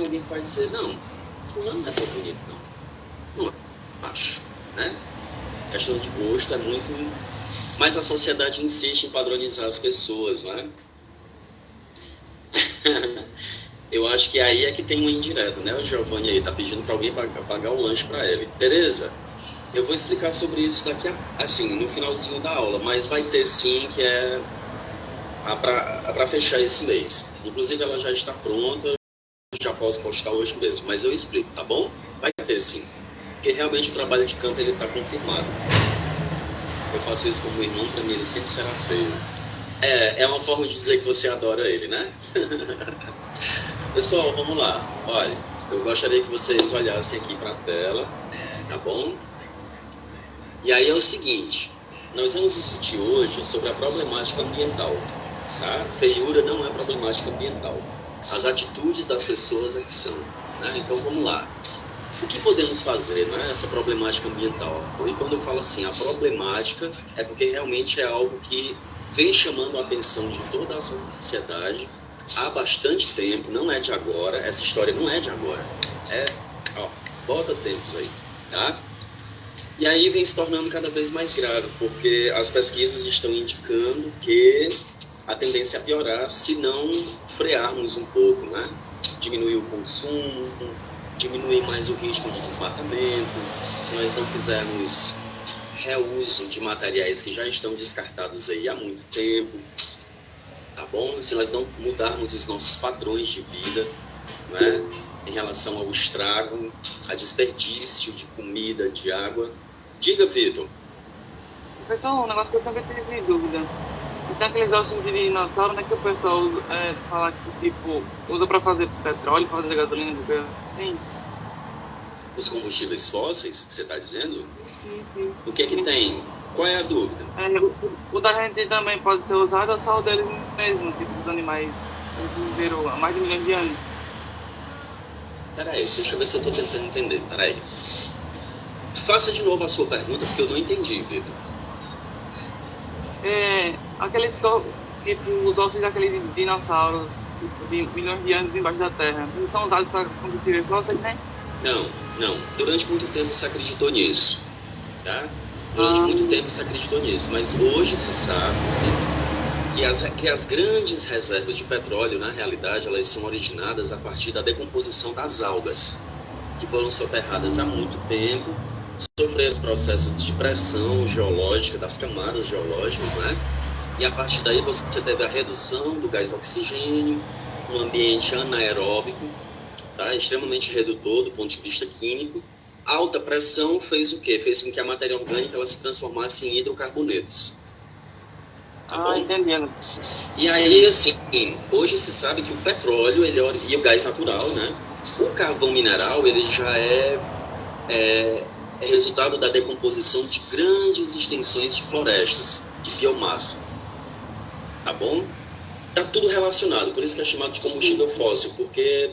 alguém que vai dizer, não, fulano não é tão bonito, não. Não acho, né? A questão de gosto é muito... Mas a sociedade insiste em padronizar as pessoas, não é? Eu acho que aí é que tem uma indireta, né? O Giovanni aí tá pedindo para alguém pagar o lanche para ele. Tereza, eu vou explicar sobre isso daqui assim, no finalzinho da aula, mas vai ter sim, que é para fechar esse mês. Inclusive ela já está pronta, já posso postar hoje mesmo, mas eu explico, tá bom? Vai ter sim, porque realmente o trabalho de canto ele está confirmado. Eu faço isso como irmão, para mim ele sempre será feio. É uma forma de dizer que você adora ele, né? Pessoal, vamos lá. Olha, eu gostaria que vocês olhassem aqui para a tela, tá bom? E aí é o seguinte, nós vamos discutir hoje sobre a problemática ambiental, tá? Feiura não é problemática ambiental. As atitudes das pessoas é que são, né? Então vamos lá. O que podemos fazer, né? Essa problemática ambiental? E quando eu falo assim, a problemática é porque realmente é algo que vem chamando a atenção de toda a sociedade há bastante tempo, não é de agora, essa história não é de agora, bota tempos aí, tá? E aí vem se tornando cada vez mais grave, porque as pesquisas estão indicando que a tendência é piorar se não frearmos um pouco, né? Diminuir o consumo, diminuir mais o risco de desmatamento, se nós não fizermos reuso de materiais que já estão descartados aí há muito tempo, tá bom? Se nós não mudarmos os nossos padrões de vida, né, em relação ao estrago, a desperdício de comida, de água. Diga, Vitor. Professor, um negócio que eu sempre tive dúvida. Então, aqueles ossos de dinossauro, né, que o pessoal fala que, tipo, usa para fazer petróleo, para fazer gasolina, assim? Os combustíveis fósseis, que você está dizendo? Sim. O que que tem? Qual é a dúvida? O da gente também pode ser usado ou só o deles mesmo, tipo, os animais que viveram há mais de milhões de anos? Peraí, deixa eu ver se eu estou tentando entender. Peraí. Faça de novo a sua pergunta, porque eu não entendi, Vitor. Aqueles, tipo, os ossos daqueles dinossauros, tipo, de milhões de anos embaixo da Terra, eles são usados para combustível fóssil, né? Não. Durante muito tempo se acreditou nisso, tá? Durante muito tempo se acreditou nisso, mas hoje se sabe que as grandes reservas de petróleo, na realidade, elas são originadas a partir da decomposição das algas, que foram soterradas há muito tempo, sofreram os processos de pressão geológica, das camadas geológicas, né? E a partir daí você teve a redução do gás oxigênio, um ambiente anaeróbico, tá? Extremamente redutor do ponto de vista químico. Alta pressão fez o quê? Fez com que a matéria orgânica ela se transformasse em hidrocarbonetos. Tá bom? Entendendo. E aí, assim, hoje se sabe que o petróleo e o gás natural, né? O carvão mineral, ele já é resultado da decomposição de grandes extensões de florestas, de biomassa. Tá bom? Tá tudo relacionado, por isso que é chamado de combustível fóssil, porque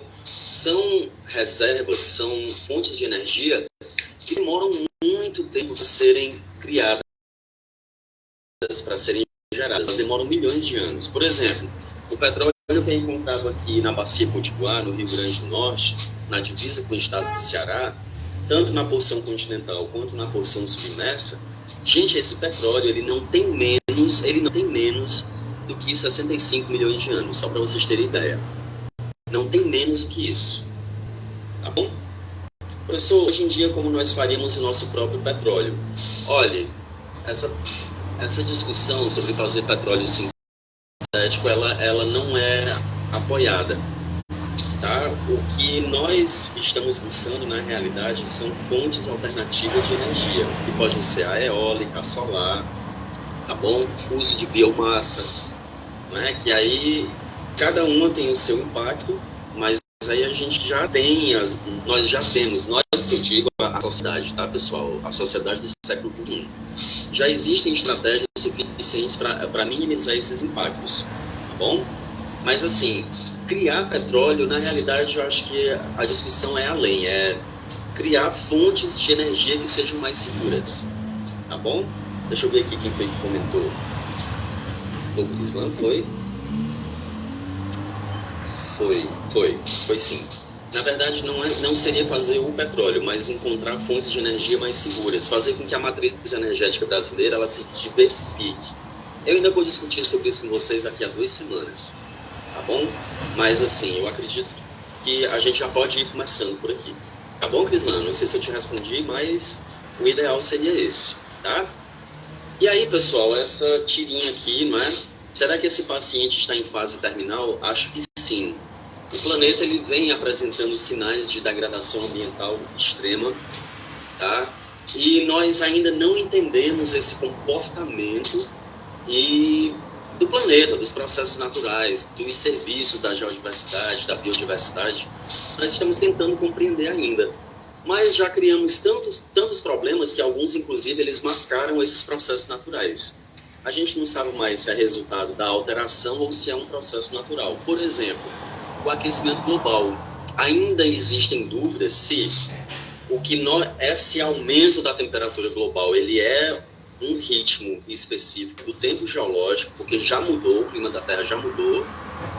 são reservas, são fontes de energia que demoram muito tempo para serem criadas, para serem geradas, elas demoram milhões de anos. Por exemplo, o petróleo que é encontrado aqui na Bacia Potiguar, no Rio Grande do Norte, na divisa com o estado do Ceará, tanto na porção continental quanto na porção submersa, gente, esse petróleo ele não tem menos do que 65 milhões de anos, só para vocês terem ideia. Não tem menos do que isso. Tá bom? Professor, hoje em dia, como nós faríamos o nosso próprio petróleo? Olha, essa discussão sobre fazer petróleo sintético, ela não é apoiada. Tá? O que nós estamos buscando, na realidade, são fontes alternativas de energia, que podem ser a eólica, a solar, tá bom? O uso de biomassa, né? Que aí cada uma tem o seu impacto, mas aí a gente já tem, nós já temos, nós que eu digo, a sociedade, tá, pessoal? A sociedade do século XXI. Já existem estratégias suficientes para minimizar esses impactos, tá bom? Mas assim, criar petróleo, na realidade, eu acho que a discussão é além, é criar fontes de energia que sejam mais seguras, tá bom? Deixa eu ver aqui quem foi que comentou. O Grislan foi? Foi sim. Na verdade, não seria fazer o petróleo, mas encontrar fontes de energia mais seguras, fazer com que a matriz energética brasileira ela se diversifique. Eu ainda vou discutir sobre isso com vocês daqui a 2 semanas, tá bom? Mas assim, eu acredito que a gente já pode ir começando por aqui. Tá bom, Crislano? Não sei se eu te respondi, mas o ideal seria esse, tá? E aí, pessoal, essa tirinha aqui, não é? Será que esse paciente está em fase terminal? Acho que sim. O planeta ele vem apresentando sinais de degradação ambiental extrema, tá? E nós ainda não entendemos esse comportamento do planeta, dos processos naturais, dos serviços da geodiversidade, da biodiversidade. Nós estamos tentando compreender ainda. Mas já criamos tantos problemas que alguns, inclusive, eles mascaram esses processos naturais. A gente não sabe mais se é resultado da alteração ou se é um processo natural. Por exemplo, o aquecimento global. Ainda existem dúvidas se esse aumento da temperatura global ele é um ritmo específico do tempo geológico, porque já mudou, o clima da Terra já mudou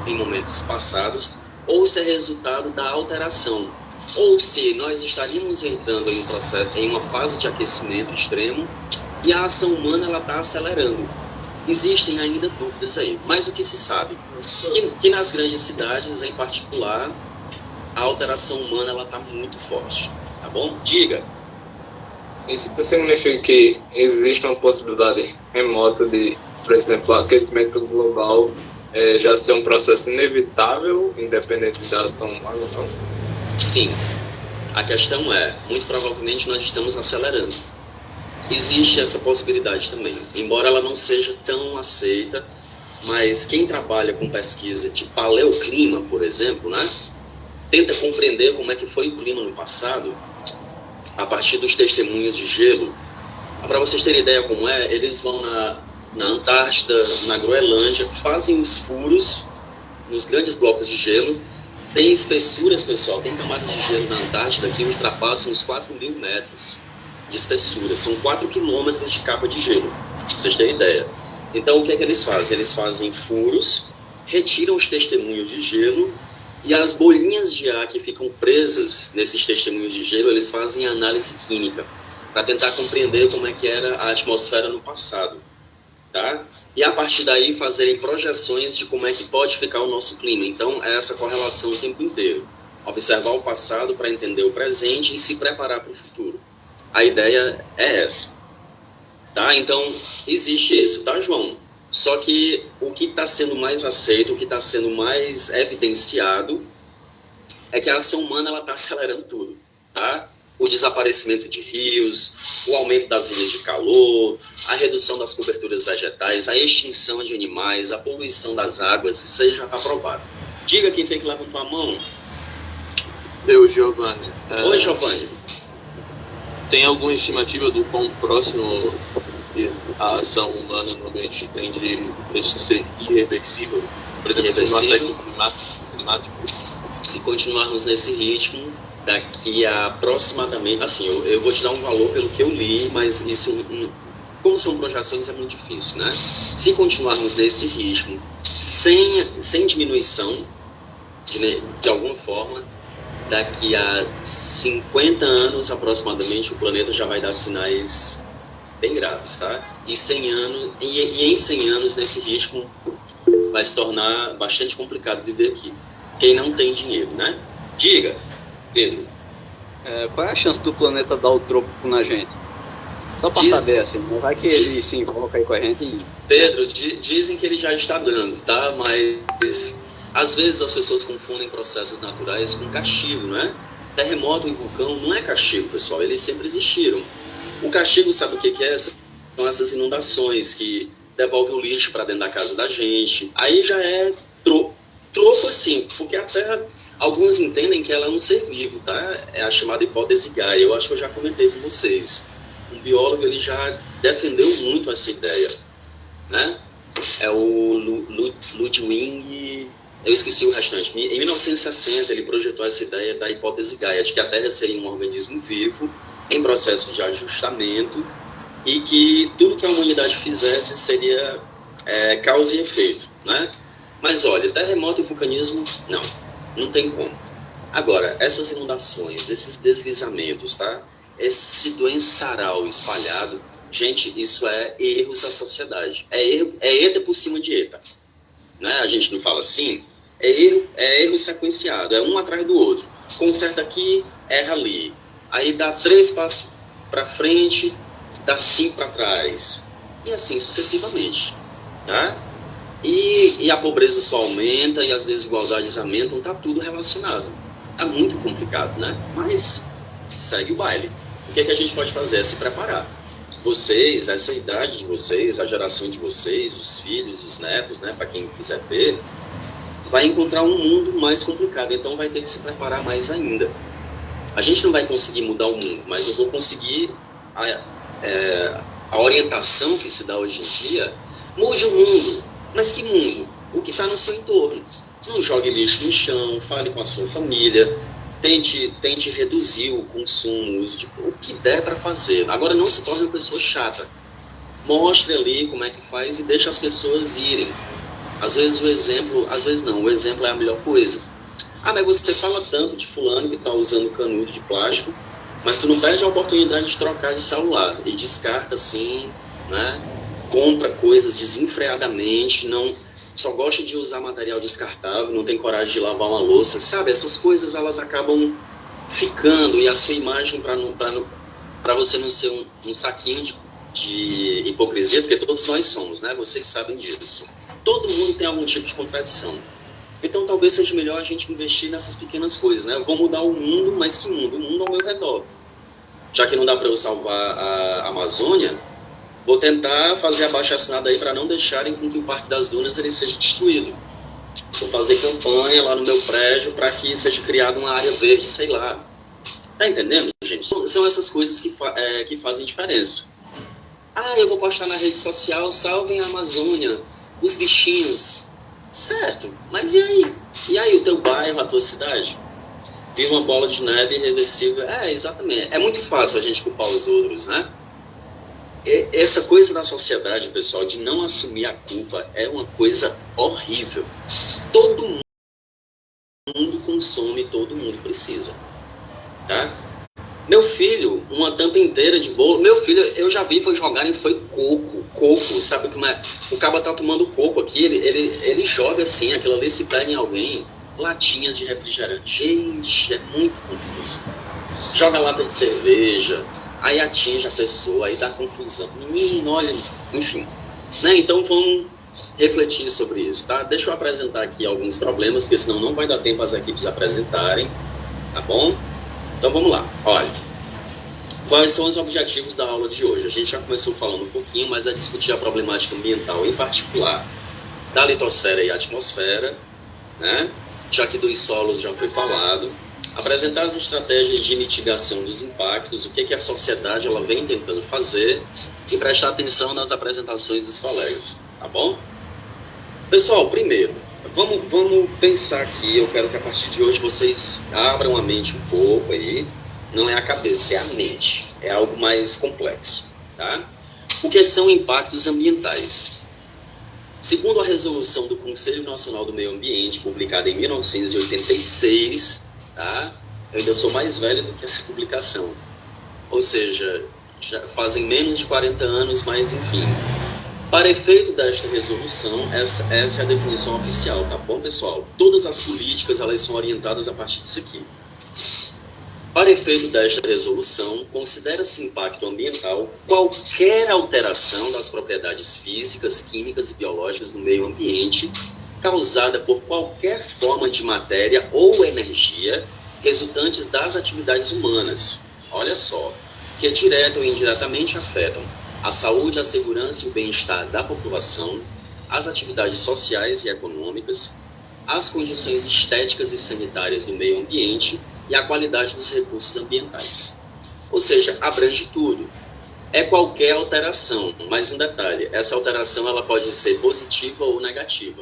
em momentos passados, ou se é resultado da alteração, ou se nós estaríamos entrando em um processo, em uma fase de aquecimento extremo e a ação humana ela está acelerando. Existem ainda dúvidas aí, mas o que se sabe que nas grandes cidades, em particular, a alteração humana ela está muito forte, tá bom? Diga. Isso significa que existe uma possibilidade remota de, por exemplo, o aquecimento global já ser um processo inevitável, independente da ação humana ou não? Sim. A questão é, muito provavelmente nós estamos acelerando. Existe essa possibilidade também, embora ela não seja tão aceita, mas quem trabalha com pesquisa de paleoclima, por exemplo, né, tenta compreender como é que foi o clima no passado, a partir dos testemunhos de gelo. Para vocês terem ideia como é, eles vão na Antártida, na Groenlândia, fazem os furos nos grandes blocos de gelo. Tem espessuras, pessoal, tem camadas de gelo na Antártida que ultrapassam os 4.000 metros de espessura. São 4 quilômetros de capa de gelo, pra vocês terem ideia. Então, o que é que eles fazem? Eles fazem furos, retiram os testemunhos de gelo e as bolinhas de ar que ficam presas nesses testemunhos de gelo, eles fazem análise química para tentar compreender como é que era a atmosfera no passado, tá? E a partir daí fazerem projeções de como é que pode ficar o nosso clima. Então, é essa correlação o tempo inteiro. Observar o passado para entender o presente e se preparar para o futuro. A ideia é essa, tá? Então, existe isso, tá, João? Só que o que está sendo mais aceito, o que está sendo mais evidenciado é que a ação humana ela está acelerando tudo, tá? O desaparecimento de rios, o aumento das ilhas de calor, a redução das coberturas vegetais, a extinção de animais, a poluição das águas, isso aí já está provado. Diga quem foi que levantou a mão. Eu, Giovanni. Oi, Giovanni. Tem alguma estimativa do quão próximo a ação humana no ambiente tem de ser irreversível? Por exemplo, no aspecto climático? Se continuarmos nesse ritmo, daqui a aproximadamente, assim, eu vou te dar um valor pelo que eu li, mas isso, como são projeções, é muito difícil, né? Se continuarmos nesse ritmo, sem diminuição, de alguma forma, daqui a 50 anos, aproximadamente, o planeta já vai dar sinais bem graves, tá? E em 100 anos, nesse ritmo, vai se tornar bastante complicado viver aqui. Quem não tem dinheiro, né? Diga, Pedro. Qual é a chance do planeta dar o troco na gente? Só para saber, assim, não vai que ele se invoca aí com a gente e... Pedro, dizem que ele já está dando, tá? Mas às vezes as pessoas confundem processos naturais com castigo, né? Terremoto e vulcão não é castigo, pessoal, eles sempre existiram. O castigo, sabe o que é? São essas inundações que devolvem o lixo para dentro da casa da gente. Aí já é troco assim, porque a Terra, alguns entendem que ela é um ser vivo, tá? É a chamada hipótese Gaia. Eu acho que eu já comentei com vocês. Um biólogo, ele já defendeu muito essa ideia, né? É o Ludwig, eu esqueci o restante. Em 1960, ele projetou essa ideia da hipótese Gaia, de que a Terra seria um organismo vivo, em processo de ajustamento, e que tudo que a humanidade fizesse seria causa e efeito, né? Mas olha, terremoto e vulcanismo, não tem como. Agora, essas inundações, esses deslizamentos, tá? Esse doençaral espalhado, gente, isso é erros da sociedade. É ETA por cima de ETA. Né? A gente não fala assim, é erro sequenciado, é um atrás do outro. Conserta aqui, erra ali. Aí dá 3 passos para frente, dá 5 para trás. E assim sucessivamente. Tá? E a pobreza só aumenta e as desigualdades aumentam, tá tudo relacionado. Tá muito complicado, né? Mas segue o baile. O que a gente pode fazer? É se preparar. Vocês, essa idade de vocês, a geração de vocês, os filhos, os netos, né, para quem quiser ter, vai encontrar um mundo mais complicado, então vai ter que se preparar mais ainda. A gente não vai conseguir mudar o mundo, mas eu vou conseguir a orientação que se dá hoje em dia. Mude o mundo. Mas que mundo? O que está no seu entorno. Não jogue lixo no chão, fale com a sua família, tente reduzir o consumo, o uso de o que der para fazer. Agora não se torne uma pessoa chata. Mostre ali como é que faz e deixe as pessoas irem. Às vezes o exemplo é a melhor coisa. Ah, mas você fala tanto de fulano que está usando canudo de plástico, mas tu não perde a oportunidade de trocar de celular e descarta assim, né? Compra coisas desenfreadamente, só gosta de usar material descartável, não tem coragem de lavar uma louça, sabe? Essas coisas elas acabam ficando e a sua imagem para você não ser um saquinho de hipocrisia, porque todos nós somos, né? Vocês sabem disso. Todo mundo tem algum tipo de contradição. Então talvez seja melhor a gente investir nessas pequenas coisas, né? Eu vou mudar o mundo, mas que mundo? O mundo ao meu redor. Já que não dá para eu salvar a Amazônia, vou tentar fazer abaixo-assinado aí para não deixarem com que o Parque das Dunas ele seja destruído. Vou fazer campanha lá no meu prédio para que seja criada uma área verde, sei lá. Tá entendendo, gente? São essas coisas que fazem diferença. Ah, eu vou postar na rede social, salvem a Amazônia, os bichinhos. Certo, mas e aí? E aí o teu bairro, a tua cidade? Vira uma bola de neve irreversível. Exatamente. É muito fácil a gente culpar os outros, né? Essa coisa da sociedade, pessoal, de não assumir a culpa é uma coisa horrível. Todo mundo consome, todo mundo precisa. Tá? Meu filho, uma tampa inteira de bolo. Meu filho, eu já vi, foi jogar e foi coco, sabe como é? O cara tá tomando coco aqui, ele joga assim, aquilo ali se pega em alguém, latinhas de refrigerante. Gente, é muito confuso. Joga lata de cerveja, aí atinge a pessoa, aí dá confusão. Menino, olha, enfim. Né? Então vamos refletir sobre isso, tá? Deixa eu apresentar aqui alguns problemas, porque senão não vai dar tempo as equipes apresentarem, tá bom? Então vamos lá, olha. Quais são os objetivos da aula de hoje? A gente já começou falando um pouquinho, mas é discutir a problemática ambiental, em particular da litosfera e atmosfera, né? Já que dos solos já foi falado. Apresentar as estratégias de mitigação dos impactos, o que a sociedade ela vem tentando fazer e prestar atenção nas apresentações dos colegas, tá bom? Pessoal, primeiro, vamos pensar aqui, eu quero que a partir de hoje vocês abram a mente um pouco aí, não é a cabeça, é a mente, é algo mais complexo, tá? O que são impactos ambientais? Segundo a resolução do Conselho Nacional do Meio Ambiente, publicada em 1986, tá? Eu ainda sou mais velho do que essa publicação, ou seja, já fazem menos de 40 anos, mas enfim. Para efeito desta resolução, essa é a definição oficial, tá bom, pessoal? Todas as políticas, elas são orientadas a partir disso aqui. Para efeito desta resolução, considera-se impacto ambiental qualquer alteração das propriedades físicas, químicas e biológicas do meio ambiente causada por qualquer forma de matéria ou energia resultantes das atividades humanas. Olha só, que direta ou indiretamente afetam a saúde, a segurança e o bem-estar da população, as atividades sociais e econômicas, as condições estéticas e sanitárias do meio ambiente e a qualidade dos recursos ambientais. Ou seja, abrange tudo. É qualquer alteração, mas um detalhe, essa alteração ela pode ser positiva ou negativa.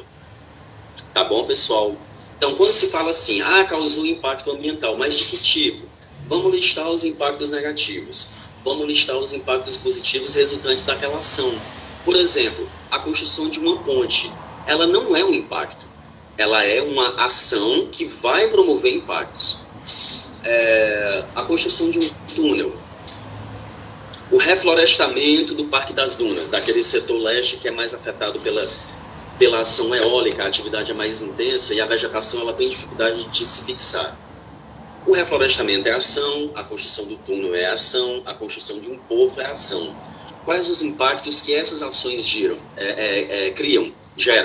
Tá bom, pessoal? Então, quando se fala assim, causou impacto ambiental, mas de que tipo? Vamos listar os impactos negativos. Vamos listar os impactos positivos resultantes daquela ação. Por exemplo, a construção de uma ponte, ela não é um impacto. Ela é uma ação que vai promover impactos. a construção de um túnel, o reflorestamento do Parque das Dunas, daquele setor leste que é mais afetado pela ação eólica, a atividade é mais intensa e a vegetação ela tem dificuldade de se fixar. O reflorestamento é ação, a construção do túnel é ação, a construção de um porto é ação. Quais os impactos que essas ações geram,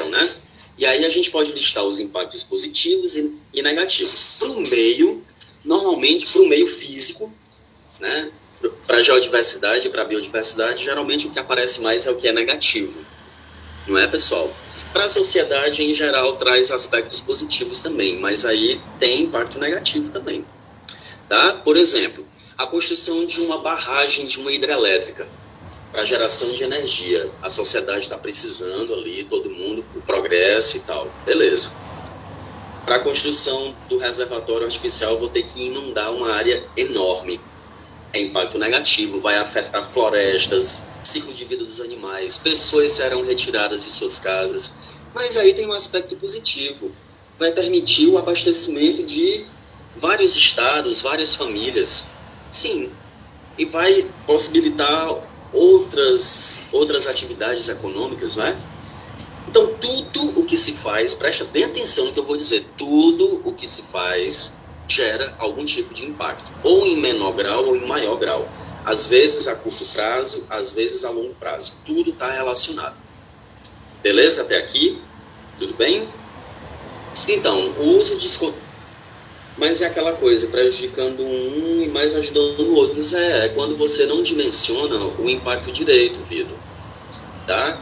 né? E aí a gente pode listar os impactos positivos e negativos. Para o meio, normalmente para o meio físico, né? Para a geodiversidade e para a biodiversidade, geralmente o que aparece mais é o que é negativo. Não é, pessoal? Para a sociedade, em geral, traz aspectos positivos também, mas aí tem impacto negativo também. Tá? Por exemplo, a construção de uma barragem de uma hidrelétrica para geração de energia. A sociedade está precisando ali, todo mundo, o progresso e tal. Beleza. Para a construção do reservatório artificial, vou ter que inundar uma área enorme. É impacto negativo, vai afetar florestas, ciclo de vida dos animais, pessoas serão retiradas de suas casas. Mas aí tem um aspecto positivo. Vai permitir o abastecimento de vários estados, várias famílias. Sim. E vai possibilitar outras atividades econômicas, não é? Então, tudo o que se faz, presta bem atenção no que eu vou dizer, tudo o que se faz gera algum tipo de impacto, ou em menor grau ou em maior grau. Às vezes a curto prazo, às vezes a longo prazo. Tudo está relacionado. Beleza? Até aqui? Tudo bem? Então, o uso de... Mas é aquela coisa, prejudicando um e mais ajudando o outro. Isso é quando você não dimensiona o impacto direito, Vitor. Tá?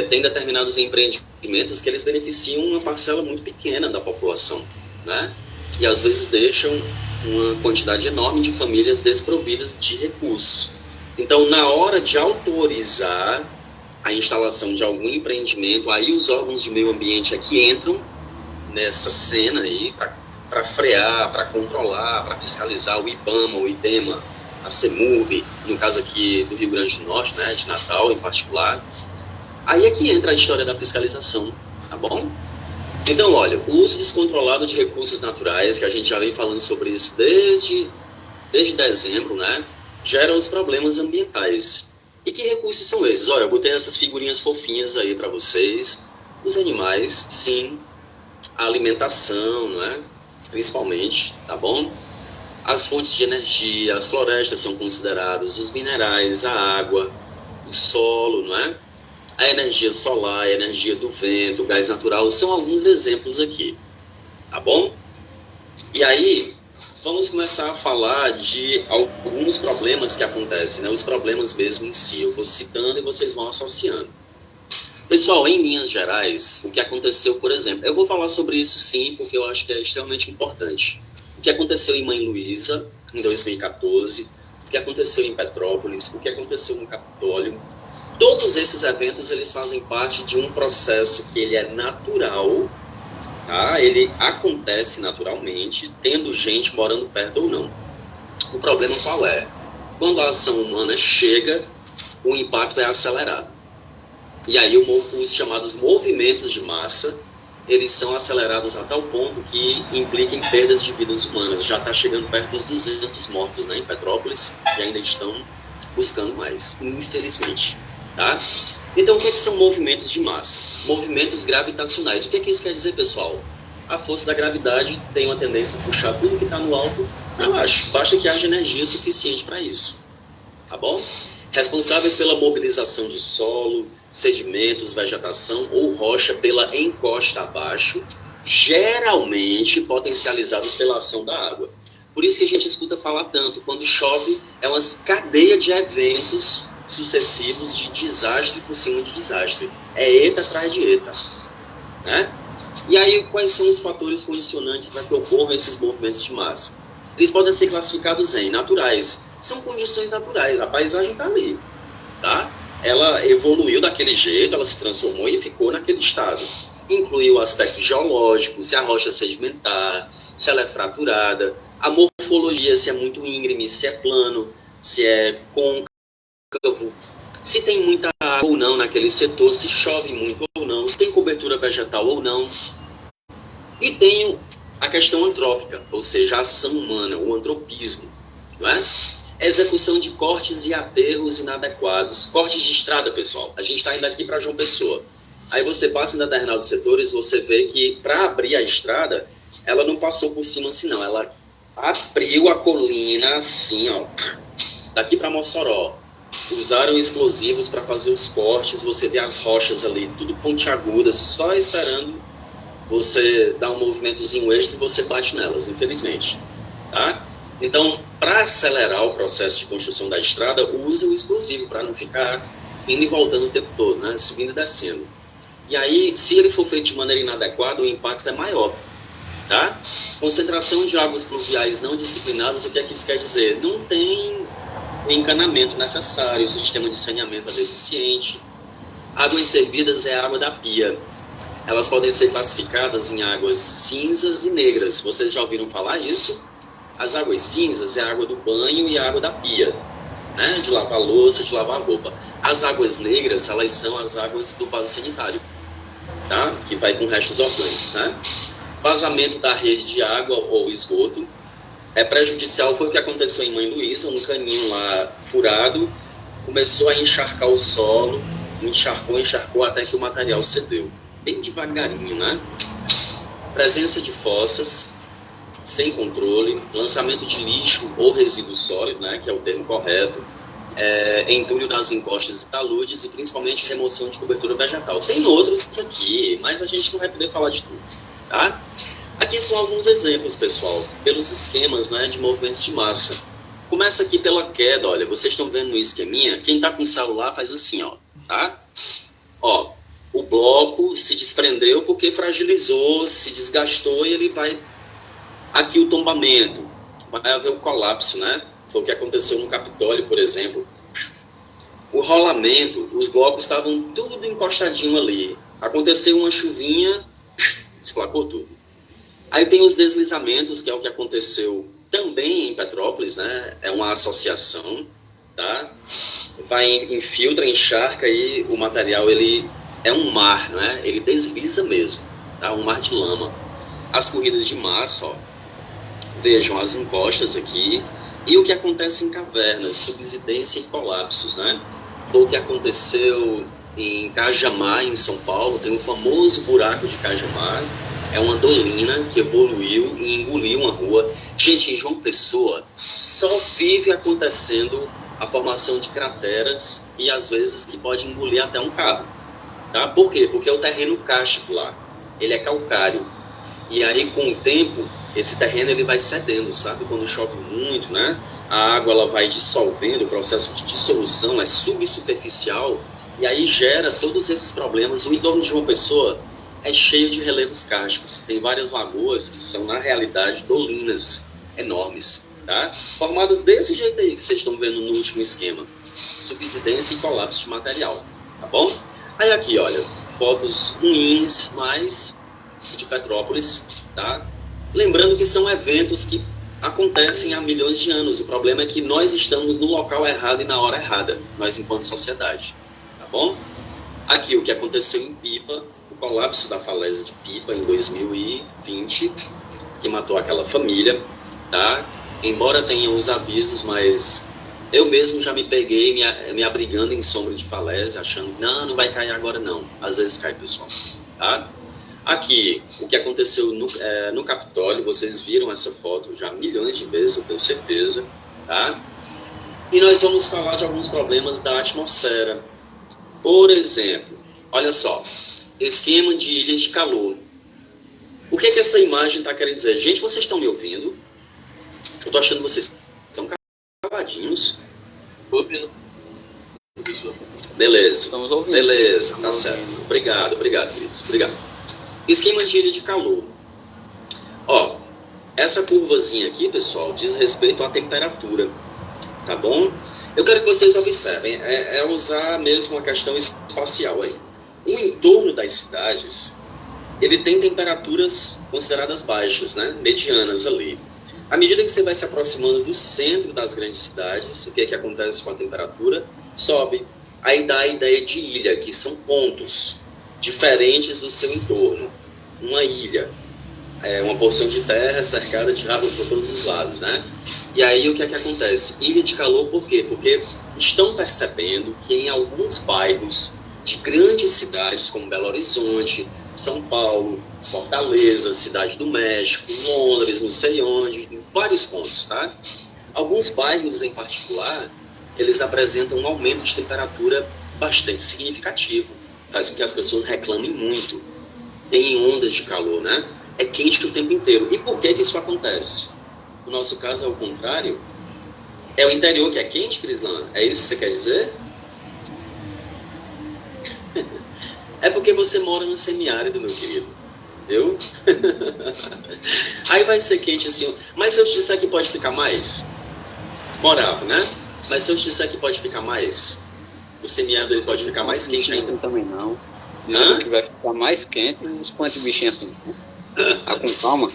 Tem determinados empreendimentos que eles beneficiam uma parcela muito pequena da população, né? E às vezes deixam uma quantidade enorme de famílias desprovidas de recursos. Então, na hora de autorizar a instalação de algum empreendimento, aí os órgãos de meio ambiente aqui entram nessa cena aí para frear, para controlar, para fiscalizar, o IBAMA, o IDEMA, a CEMUB, no caso aqui do Rio Grande do Norte, né, de Natal em particular. Aí é que entra a história da fiscalização, tá bom? Então, olha, o uso descontrolado de recursos naturais, que a gente já vem falando sobre isso desde dezembro, né, gera os problemas ambientais. E que recursos são esses? Olha, eu botei essas figurinhas fofinhas aí para vocês. Os animais, sim. A alimentação, né, principalmente, tá bom? As fontes de energia, as florestas são considerados, os minerais, a água, o solo, não é? A energia solar, a energia do vento, o gás natural, são alguns exemplos aqui, tá bom? E aí, vamos começar a falar de alguns problemas que acontecem, né? Os problemas mesmo em si, eu vou citando e vocês vão associando. Pessoal, em linhas gerais, o que aconteceu, por exemplo, eu vou falar sobre isso sim, porque eu acho que é extremamente importante. O que aconteceu em Mãe Luísa, em 2014, o que aconteceu em Petrópolis, o que aconteceu no Capitólio. Todos esses eventos, eles fazem parte de um processo que ele é natural, tá? Ele acontece naturalmente, tendo gente morando perto ou não. O problema qual é? Quando a ação humana chega, o impacto é acelerado. E aí os chamados movimentos de massa, eles são acelerados a tal ponto que implica em perdas de vidas humanas. Já está chegando perto dos 200 mortos, né, em Petrópolis, e ainda estão buscando mais, infelizmente. Tá? Então, o que são movimentos de massa? Movimentos gravitacionais. O que isso quer dizer, pessoal? A força da gravidade tem uma tendência a puxar tudo que está no alto para baixo. Basta que haja energia suficiente para isso. Tá bom? Responsáveis pela mobilização de solo, sedimentos, vegetação ou rocha pela encosta abaixo, geralmente potencializados pela ação da água. Por isso que a gente escuta falar tanto. Quando chove, é uma cadeia de eventos sucessivos de desastre por cima de desastre. É eta atrás de eta. Né? E aí, quais são os fatores condicionantes para que ocorram esses movimentos de massa? Eles podem ser classificados em naturais. São condições naturais. A paisagem está ali. Tá? Ela evoluiu daquele jeito, ela se transformou e ficou naquele estado. Inclui o aspecto geológico, se a rocha é sedimentar, se ela é fraturada, a morfologia, se é muito íngreme, se é plano, se é côncavo, se tem muita água ou não naquele setor, se chove muito ou não, se tem cobertura vegetal ou não. E tem a questão antrópica, ou seja, a ação humana, o antropismo, não é? A execução de cortes e aterros inadequados. Cortes de estrada, pessoal. A gente está indo aqui para João Pessoa. Aí você passa em determinados setores, você vê que para abrir a estrada, ela não passou por cima assim, não. Ela abriu a colina assim, ó, daqui para Mossoró. Usaram explosivos para fazer os cortes, você vê as rochas ali, tudo pontiagudas, só esperando você dar um movimentozinho extra e você bate nelas, infelizmente. Tá? Então, para acelerar o processo de construção da estrada, usa o explosivo para não ficar indo e voltando o tempo todo, né? Subindo e descendo. E aí, se ele for feito de maneira inadequada, o impacto é maior. Tá? Concentração de águas pluviais não disciplinadas, o que é que isso quer dizer? Não tem o encanamento necessário, o sistema de saneamento é deficiente. Águas servidas é a água da pia. Elas podem ser classificadas em águas cinzas e negras. Vocês já ouviram falar isso? As águas cinzas é a água do banho e a água da pia, né? De lavar louça, de lavar roupa. As águas negras, elas são as águas do vaso sanitário, tá? Que vai com restos orgânicos, né? Vazamento da rede de água ou esgoto é prejudicial. Foi o que aconteceu em Mãe Luísa, um caninho lá furado, começou a encharcar o solo, encharcou até que o material cedeu, bem devagarinho, né? Presença de fossas sem controle, lançamento de lixo ou resíduo sólido, né, que é o termo correto, entulho das encostas e taludes e principalmente remoção de cobertura vegetal. Tem outros aqui, mas a gente não vai poder falar de tudo, tá? Aqui são alguns exemplos, pessoal, pelos esquemas, né, de movimentos de massa. Começa aqui pela queda, olha, vocês estão vendo no esqueminha? Quem está com o celular faz assim, ó, tá? Ó, o bloco se desprendeu porque fragilizou, se desgastou e ele vai... Aqui o tombamento, vai haver o colapso, né? Foi o que aconteceu no Capitólio, por exemplo. O rolamento, os blocos estavam tudo encostadinho ali. Aconteceu uma chuvinha, desplacou tudo. Aí tem os deslizamentos, que é o que aconteceu também em Petrópolis, né? É uma associação, tá? Vai, infiltra, encharca e o material, ele é um mar, né? Ele desliza mesmo, tá? Um mar de lama. As corridas de massa, ó. Vejam as encostas aqui e o que acontece em cavernas, subsidência e colapsos, né? Foi o que aconteceu em Cajamar, em São Paulo, tem o famoso buraco de Cajamar, é uma dolina que evoluiu e engoliu uma rua. Gente, em João Pessoa só vive acontecendo a formação de crateras e às vezes que pode engolir até um carro, tá? Por quê? Porque é o terreno kárstico lá, ele é calcário. E aí, com o tempo, esse terreno ele vai cedendo, sabe? Quando chove muito, né? A água ela vai dissolvendo, o processo de dissolução é subsuperficial, e aí gera todos esses problemas. O entorno de João Pessoa é cheio de relevos kársticos. Tem várias lagoas que são, na realidade, dolinas enormes, tá? Formadas desse jeito aí que vocês estão vendo no último esquema. Subsidência e colapso de material, tá bom? Aí aqui, olha, fotos ruins, mas... de Petrópolis, tá? Lembrando que são eventos que acontecem há milhões de anos. O problema é que nós estamos no local errado e na hora errada, nós enquanto sociedade, tá bom? Aqui o que aconteceu em Pipa, o colapso da falésia de Pipa em 2020, que matou aquela família, tá? Embora tenham os avisos, mas eu mesmo já me peguei me abrigando em sombra de falésia, achando que não vai cair agora não. Às vezes cai, pessoal, tá? Aqui, o que aconteceu no Capitólio, vocês viram essa foto já milhões de vezes, eu tenho certeza, tá? E nós vamos falar de alguns problemas da atmosfera. Por exemplo, olha só, esquema de ilhas de calor. O que essa imagem está querendo dizer? Gente, vocês estão me ouvindo? Eu estou achando que vocês estão caladinhos. Ouvindo. Beleza. Estamos ouvindo. Beleza, tá certo. Obrigado, queridos. Obrigado. Esquema de ilha de calor. Ó, essa curvazinha aqui, pessoal, diz respeito à temperatura, tá bom? Eu quero que vocês observem, é usar mesmo a questão espacial aí. O entorno das cidades, ele tem temperaturas consideradas baixas, né? Medianas ali. À medida que você vai se aproximando do centro das grandes cidades, o que acontece com a temperatura? Sobe. Aí dá a ideia de ilha, que são pontos diferentes do seu entorno. Uma ilha. uma porção de terra cercada de água por todos os lados, né? E aí o que é que acontece? Ilha de calor por quê? Porque estão percebendo que em alguns bairros de grandes cidades como Belo Horizonte, São Paulo, Fortaleza, Cidade do México, Londres, não sei onde, em vários pontos, tá? Alguns bairros em particular, eles apresentam um aumento de temperatura bastante significativo. Faz com que as pessoas reclamem muito. Tem ondas de calor, né? É quente o tempo inteiro. E por que isso acontece? No nosso caso é o contrário. É o interior que é quente, Crislan? É isso que você quer dizer? É porque você mora no semiárido, meu querido. Entendeu? Aí vai ser quente assim. Mas se eu te disser que pode ficar mais? Morava, né? Mas se eu te disser que pode ficar mais? O semiárido ele pode ficar mais quente ainda? Também não. Dizendo que vai ficar mais quente, uns quantos bichinhos assim. Tá com calma?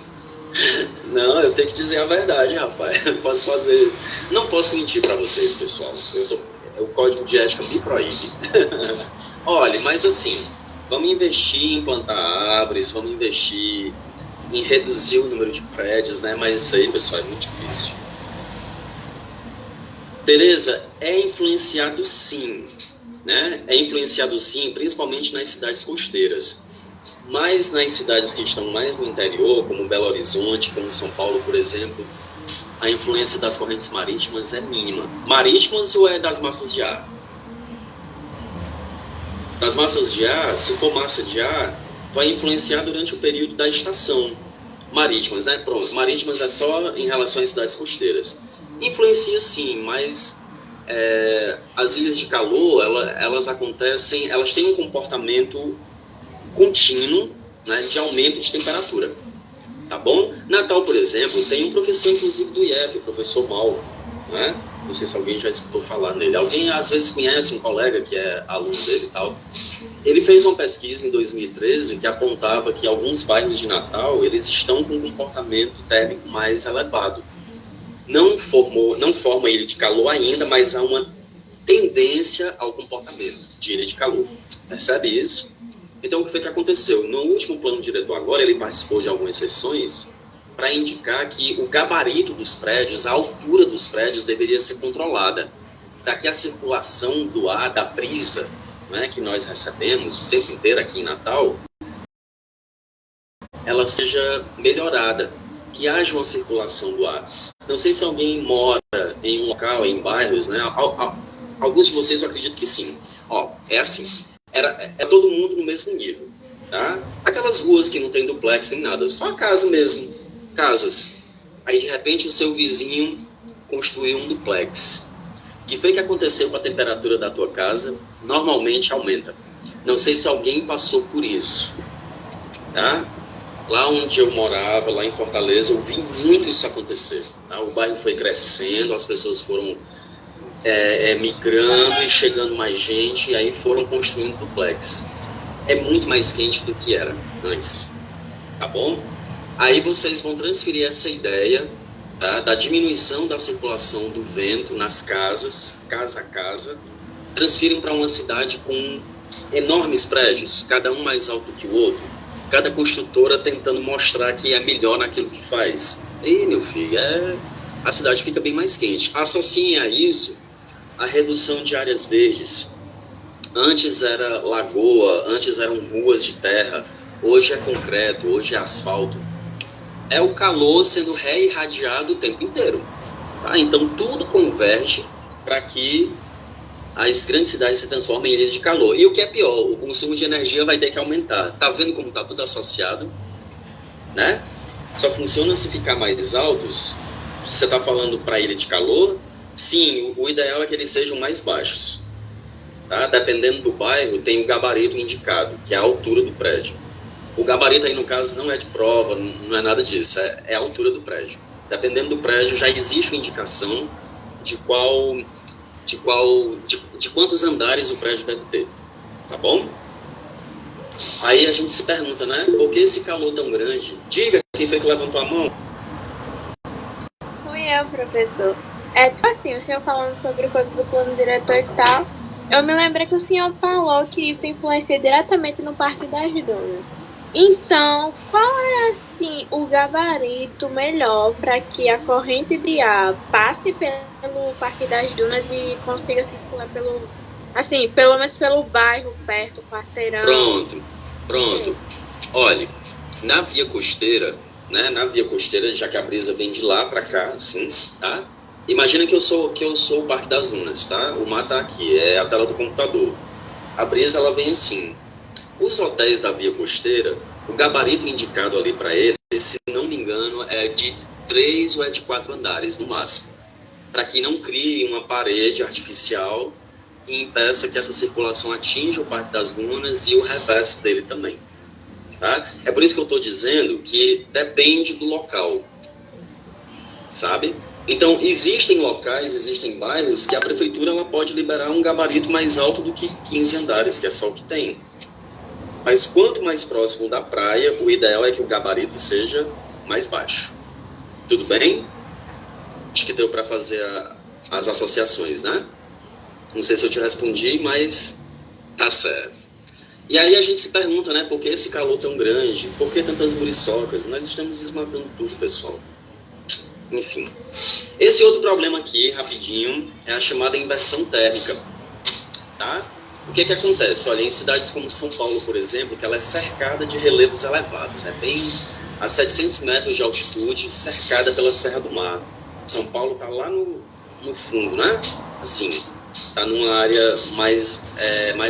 Não, eu tenho que dizer a verdade, rapaz. Eu posso fazer. Não posso mentir para vocês, pessoal. O código de ética me proíbe. Olha, mas assim, vamos investir em plantar árvores, vamos investir em reduzir o número de prédios, né? Mas isso aí, pessoal, é muito difícil. Tereza, é influenciado sim, né? É influenciado sim, principalmente nas cidades costeiras. Mas nas cidades que estão mais no interior, como Belo Horizonte, como São Paulo, por exemplo, a influência das correntes marítimas é mínima. Marítimas ou é das massas de ar? Das massas de ar, se for massa de ar, vai influenciar durante o período da estação. Marítimas, né? Pronto, marítimas é só em relação às cidades costeiras. Influencia sim, mas as ilhas de calor, elas acontecem, elas têm um comportamento contínuo, né, de aumento de temperatura, tá bom? Natal, por exemplo, tem um professor, inclusive, do IEF, o professor Malco, né? Não sei se alguém já escutou falar nele. Alguém, às vezes, conhece um colega que é aluno dele e tal. Ele fez uma pesquisa em 2013 que apontava que alguns bairros de Natal, eles estão com um comportamento térmico mais elevado. Não forma ilha de calor ainda, mas há uma tendência ao comportamento de ilha de calor. Percebe isso? Então, o que foi que aconteceu? No último plano diretor agora, ele participou de algumas sessões para indicar que o gabarito dos prédios, a altura dos prédios deveria ser controlada, para que a circulação do ar, da brisa, né, que nós recebemos o tempo inteiro aqui em Natal, ela seja melhorada, que haja uma circulação do ar. Não sei se alguém mora em um local, em bairros, né? Alguns de vocês eu acredito que sim. É assim. É todo mundo no mesmo nível, tá? Aquelas ruas que não tem duplex, nem nada, só a casa mesmo, casas. Aí, de repente, o seu vizinho construiu um duplex. O que foi que aconteceu com a temperatura da tua casa? Normalmente aumenta. Não sei se alguém passou por isso, tá? Lá onde eu morava, lá em Fortaleza, eu vi muito isso acontecer, tá? O bairro foi crescendo, as pessoas foram migrando e chegando mais gente, e aí foram construindo duplex. É muito mais quente do que era antes, tá bom? Aí vocês vão transferir essa ideia, tá, da diminuição da circulação do vento nas casas, casa a casa, transfirem para uma cidade com enormes prédios, cada um mais alto que o outro, cada construtora tentando mostrar que é melhor naquilo que faz. E, meu filho, a cidade fica bem mais quente. Associem a isso a redução de áreas verdes. Antes era lagoa, antes eram ruas de terra, hoje é concreto, hoje é asfalto. É o calor sendo reirradiado o tempo inteiro. Tá? Então tudo converge para que as grandes cidades se transformem em ilhas de calor. E o que é pior, o consumo de energia vai ter que aumentar. Tá vendo como está tudo associado? Né? Só funciona se ficar mais altos. Você está falando para ilha de calor? Sim, o ideal é que eles sejam mais baixos. Tá? Dependendo do bairro, tem o gabarito indicado, que é a altura do prédio. O gabarito aí, no caso, não é de prova, não é nada disso, é a altura do prédio. Dependendo do prédio, já existe uma indicação de quantos andares o prédio deve ter. Tá bom? Aí a gente se pergunta, né? Por que esse calor tão grande? Diga, quem foi que levantou a mão? Fui eu, professor. Tipo assim, o senhor falando sobre coisas do plano diretor e tal, eu me lembrei que o senhor falou que isso influencia diretamente no Parque das Dunas. Então, qual é assim o gabarito melhor para que a corrente de ar passe pelo Parque das Dunas e consiga circular pelo, assim, pelo menos pelo bairro perto, quarteirão? Pronto. Olha, na via costeira, né? Na via costeira, já que a brisa vem de lá para cá, assim, tá? Imagina que eu sou o Parque das Dunas, tá? O mar tá aqui, é a tela do computador. A brisa ela vem assim. Os hotéis da via costeira, o gabarito indicado ali para eles, se não me engano, é de 3 ou é de 4 andares no máximo, para que não crie uma parede artificial e impeça que essa circulação atinja o Parque das Dunas e o reverso dele também. Tá? É por isso que eu estou dizendo que depende do local, sabe? Então, existem locais, existem bairros que a prefeitura ela pode liberar um gabarito mais alto do que 15 andares, que é só o que tem. Mas quanto mais próximo da praia, o ideal é que o gabarito seja mais baixo. Tudo bem? Acho que deu para fazer as associações, né? Não sei se eu te respondi, mas tá certo. E aí a gente se pergunta, né? Por que esse calor tão grande? Por que tantas muriçocas? Nós estamos desmatando tudo, pessoal. Enfim. Esse outro problema aqui, rapidinho, é a chamada inversão térmica. Tá? O que acontece? Olha, em cidades como São Paulo, por exemplo, que ela é cercada de relevos elevados, bem a 700 metros de altitude, cercada pela Serra do Mar. São Paulo está lá no fundo, né? Assim, está numa área mais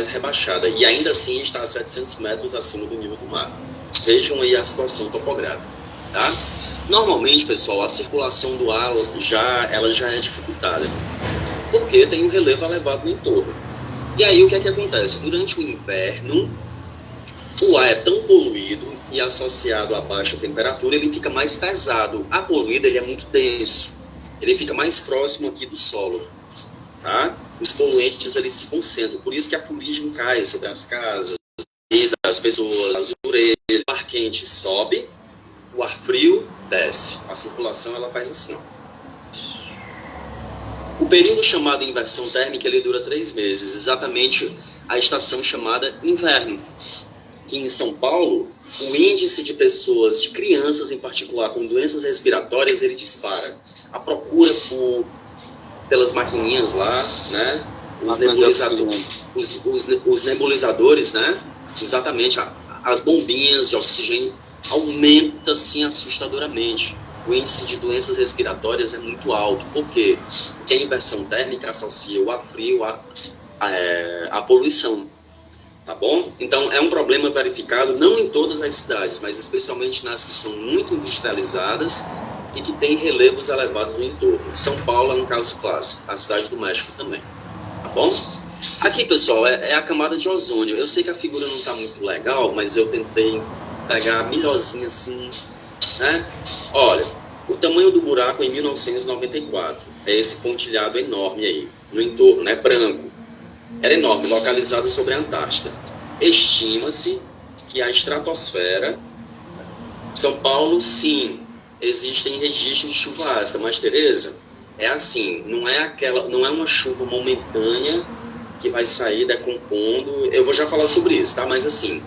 rebaixada e ainda assim está a 700 metros acima do nível do mar. Vejam aí a situação topográfica, tá? Normalmente, pessoal, a circulação do ar ela já é dificultada, porque tem um relevo elevado no entorno. E aí o que acontece? Durante o inverno, o ar é tão poluído e associado à baixa temperatura, ele fica mais pesado. A poluída ele é muito denso, ele fica mais próximo aqui do solo, tá? Os poluentes eles se concentram, por isso que a fuligem cai sobre as casas, as pessoas, as orelhas, o ar quente sobe, o ar frio desce. A circulação ela faz assim, ó. O período chamado inversão térmica ele dura 3 meses, exatamente a estação chamada inverno. Que em São Paulo, o índice de pessoas, de crianças em particular, com doenças respiratórias, ele dispara. A procura pelas maquininhas lá, né? Os nebulizadores, né? Exatamente, as bombinhas de oxigênio aumenta assim assustadoramente. O índice de doenças respiratórias é muito alto. Por quê? Porque a inversão térmica associa o ar frio à poluição. Tá bom? Então, é um problema verificado não em todas as cidades, mas especialmente nas que são muito industrializadas e que têm relevos elevados no entorno. São Paulo é um caso clássico, a cidade do México também. Tá bom? Aqui, pessoal, é a camada de ozônio. Eu sei que a figura não está muito legal, mas eu tentei pegar melhorzinha assim, né? Olha, o tamanho do buraco em 1994 é esse pontilhado enorme aí, no entorno, né? Branco. Era enorme, localizado sobre a Antártida. Estima-se que a estratosfera... São Paulo, sim, existem registros de chuva ácida, mas, Tereza, é assim, não é uma chuva momentânea que vai sair decompondo. Eu vou já falar sobre isso, tá? Mas, assim,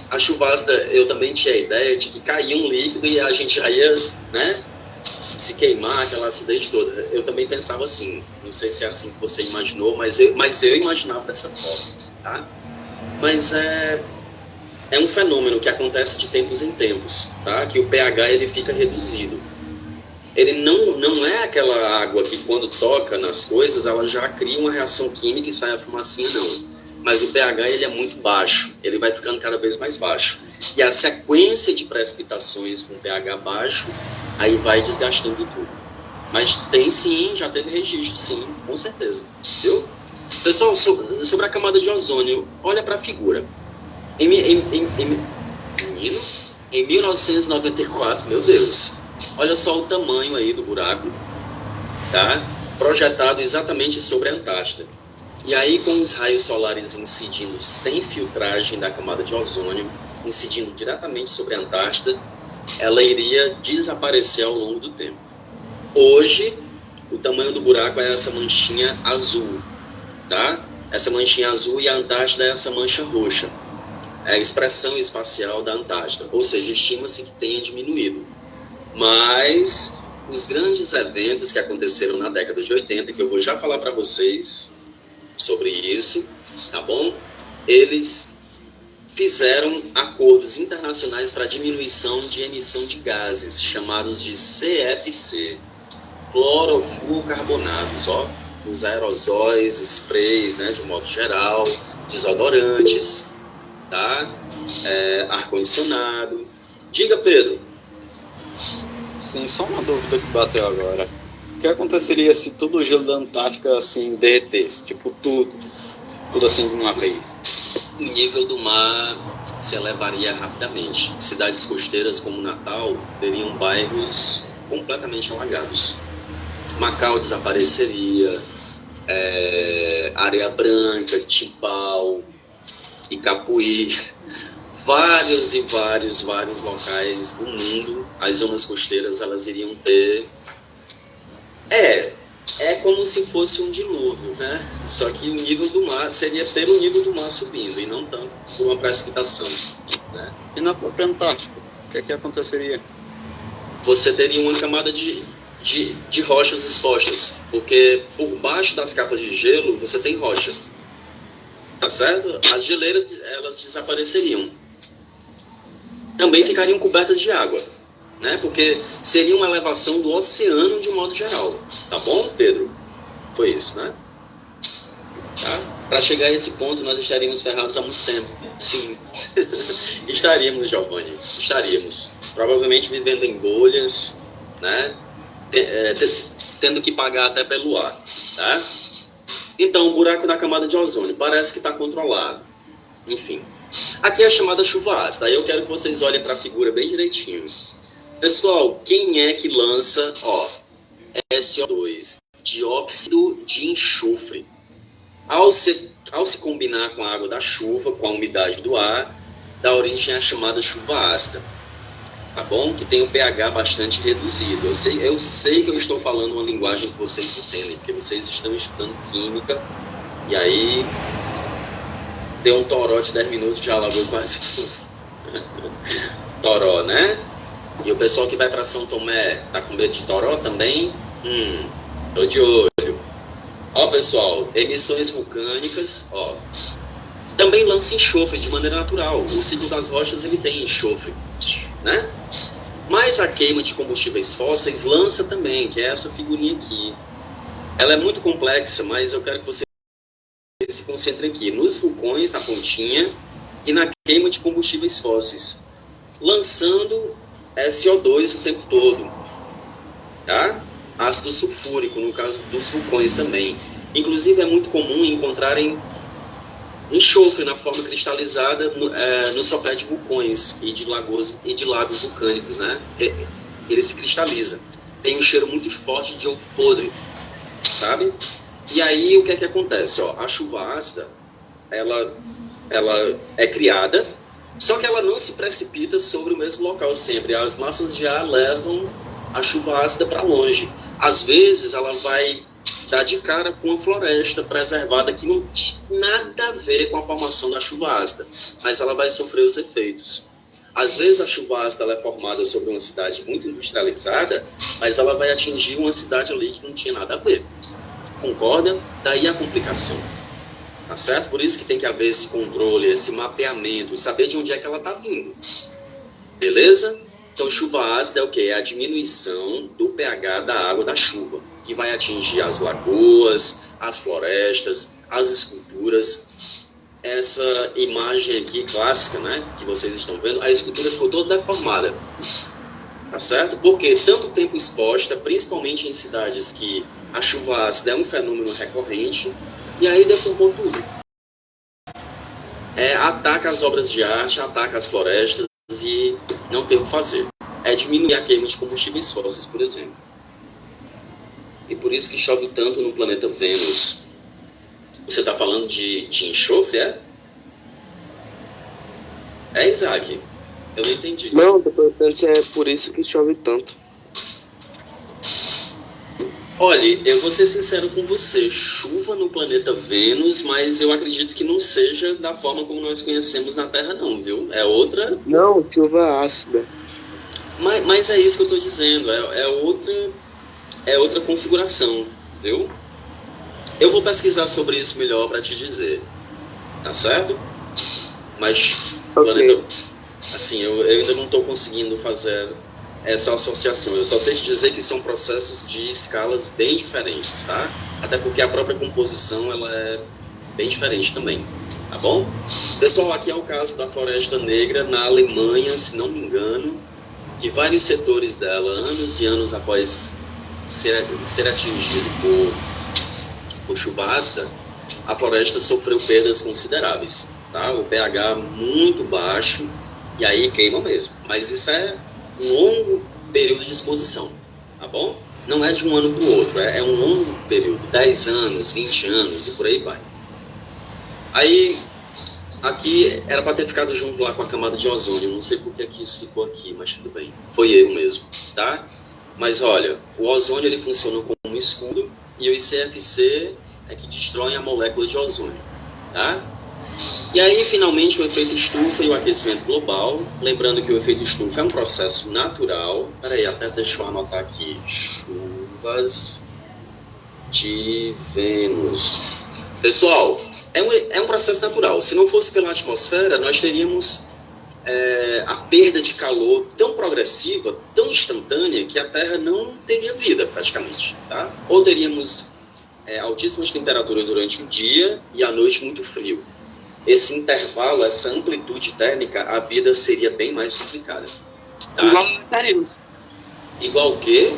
a chuva ácida, eu também tinha a ideia de que caía um líquido e a gente já ia, né, se queimar, aquela acidez toda. Eu também pensava assim, não sei se é assim que você imaginou, mas eu imaginava dessa forma, tá? Mas é um fenômeno que acontece de tempos em tempos, tá? Que o pH ele fica reduzido. Ele não é aquela água que quando toca nas coisas, ela já cria uma reação química e sai a fumacinha, não. Mas o pH ele é muito baixo, ele vai ficando cada vez mais baixo. E a sequência de precipitações com pH baixo, aí vai desgastando tudo. Mas tem sim, já teve registro, sim, com certeza. Viu? Pessoal, sobre a camada de ozônio, olha para a figura. Em 1994, meu Deus, olha só o tamanho aí do buraco, tá? Projetado exatamente sobre a Antártida. E aí, com os raios solares incidindo sem filtragem da camada de ozônio, incidindo diretamente sobre a Antártida, ela iria desaparecer ao longo do tempo. Hoje, o tamanho do buraco é essa manchinha azul, tá? Essa manchinha azul, e a Antártida é essa mancha roxa. a expressão espacial da Antártida, ou seja, estima-se que tenha diminuído. Mas os grandes eventos que aconteceram na década de 80, que eu vou já falar para vocês sobre isso, tá bom? Eles fizeram acordos internacionais para diminuição de emissão de gases, chamados de CFC, clorofluorcarbonados, ó, os aerosóis, sprays, né, de um modo geral, desodorantes, tá? Ar-condicionado. Diga, Pedro. Sim, só uma dúvida que bateu agora. O que aconteceria se todo o gelo da Antártica, assim, derretesse? Tipo, tudo assim de uma vez? O nível do mar se elevaria rapidamente. Cidades costeiras como Natal teriam bairros completamente alagados. Macau desapareceria, Areia Branca, Tipau, Icapuí, vários locais do mundo, as zonas costeiras, elas iriam ter... É como se fosse um dilúvio, né? Só que o nível do mar seria pelo nível do mar subindo, e não tanto por uma precipitação, né? E na própria Antártica, o que aconteceria? Você teria uma camada de rochas expostas, porque por baixo das capas de gelo você tem rocha, tá certo? As geleiras, elas desapareceriam. Também ficariam cobertas de água, né? Porque seria uma elevação do oceano de modo geral, tá bom, Pedro? Foi isso, né? Tá? Para chegar a esse ponto, nós estaríamos ferrados há muito tempo. Sim. Estaríamos, Giovanni, estaríamos. Provavelmente vivendo em bolhas, né? Tendo que pagar até pelo ar, tá? Então, o buraco da camada de ozônio parece que está controlado. Enfim. Aqui é a chamada chuva ácida. Aí eu quero que vocês olhem para a figura bem direitinho. Pessoal, quem é que lança, SO2, dióxido de enxofre? Ao se combinar com a água da chuva, com a umidade do ar, dá origem à chamada chuva ácida. Tá bom? Que tem um pH bastante reduzido. Eu sei que eu estou falando uma linguagem que vocês entendem, porque vocês estão estudando química, e aí deu um toró de 10 minutos, já lavou quase tudo. Toró, né? E o pessoal que vai para São Tomé, tá com medo de toró também? Tô de olho. Ó, pessoal, emissões vulcânicas, também lança enxofre de maneira natural. O ciclo das rochas, ele tem enxofre, né? Mas a queima de combustíveis fósseis lança também, que é essa figurinha aqui. Ela é muito complexa, mas eu quero que você se concentre aqui nos vulcões, na pontinha, e na queima de combustíveis fósseis, lançando SO2 o tempo todo, tá? Ácido sulfúrico, no caso dos vulcões também. Inclusive é muito comum encontrarem enxofre na forma cristalizada no sopé de vulcões e de lagos vulcânicos, né? Ele se cristaliza. Tem um cheiro muito forte de ovo podre, sabe? E aí o que é que acontece? A chuva ácida, ela é criada, só que ela não se precipita sobre o mesmo local sempre. As massas de ar levam a chuva ácida para longe. Às vezes ela vai dar de cara com uma floresta preservada que não tem nada a ver com a formação da chuva ácida, mas ela vai sofrer os efeitos. Às vezes a chuva ácida ela é formada sobre uma cidade muito industrializada, mas ela vai atingir uma cidade ali que não tinha nada a ver. Concorda? Daí a complicação. Tá certo? Por isso que tem que haver esse controle, esse mapeamento, saber de onde é que ela está vindo. Beleza? Então, chuva ácida é o quê? É a diminuição do pH da água da chuva, que vai atingir as lagoas, as florestas, as esculturas. Essa imagem aqui clássica, né, que vocês estão vendo, a escultura ficou toda deformada. Tá certo? Porque tanto tempo exposta, principalmente em cidades que a chuva ácida é um fenômeno recorrente, e aí deformou tudo. Ataca as obras de arte, ataca as florestas e não tem o que fazer. É diminuir a queima de combustíveis fósseis, por exemplo. E por isso que chove tanto no planeta Vênus. Você está falando de enxofre, é? É, Isaac? Eu não entendi. Não, tô perguntando se é por isso que chove tanto. Olha, eu vou ser sincero com você, chuva no planeta Vênus, mas eu acredito que não seja da forma como nós conhecemos na Terra não, viu? É outra... Não, chuva ácida. Mas é isso que eu estou dizendo, é outra configuração, viu? Eu vou pesquisar sobre isso melhor para te dizer, tá certo? Mas, planeta, assim, eu ainda não estou conseguindo fazer essa associação. Eu só sei te dizer que são processos de escalas bem diferentes, tá? Até porque a própria composição, ela é bem diferente também, tá bom? Pessoal, aqui é o caso da Floresta Negra na Alemanha, se não me engano, que vários setores dela, anos e anos após ser atingido por chuva ácida, a floresta sofreu perdas consideráveis, tá? O pH muito baixo, e aí queima mesmo. Mas isso é um longo período de exposição, tá bom? Não é de um ano para o outro, é um longo período, 10 anos, 20 anos e por aí vai. Aí, aqui era para ter ficado junto lá com a camada de ozônio, não sei por que isso ficou aqui, mas tudo bem, foi erro mesmo, tá? Mas olha, o ozônio ele funciona como um escudo e o CFC é que destrói a molécula de ozônio, tá? E aí, finalmente, o efeito estufa e o aquecimento global. Lembrando que o efeito estufa é um processo natural. Peraí, até deixa eu anotar aqui. Chuvas de Vênus. Pessoal, é um processo natural. Se não fosse pela atmosfera, nós teríamos a perda de calor tão progressiva, tão instantânea, que a Terra não teria vida, praticamente, tá? Ou teríamos altíssimas temperaturas durante o dia e à noite muito frio. Esse intervalo, essa amplitude térmica, a vida seria bem mais complicada. Tá? Igual no interior. Igual o quê?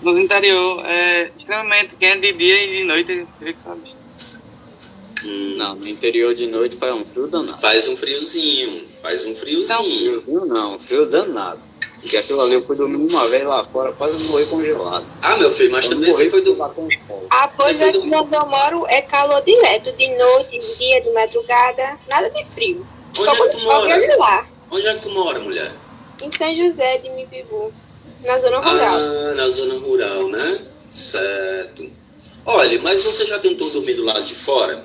Nos interior é extremamente quente de dia e de noite, que sabe. Não, no interior de noite faz um frio danado. Faz um friozinho. Frio não, frio danado. Porque aquilo ali eu fui dormir uma vez lá fora, quase morri congelado. Ah, meu filho, mas também você foi dormir. Ah, pois é que onde eu moro é calor direto, de noite, de dia, de madrugada, nada de frio. Onde é que tu mora? Olha lá, Onde é que tu mora, mulher? em São José de Mipibu, na zona rural. Ah, na zona rural, né? Certo. Olha, mas você já tentou dormir do lado de fora?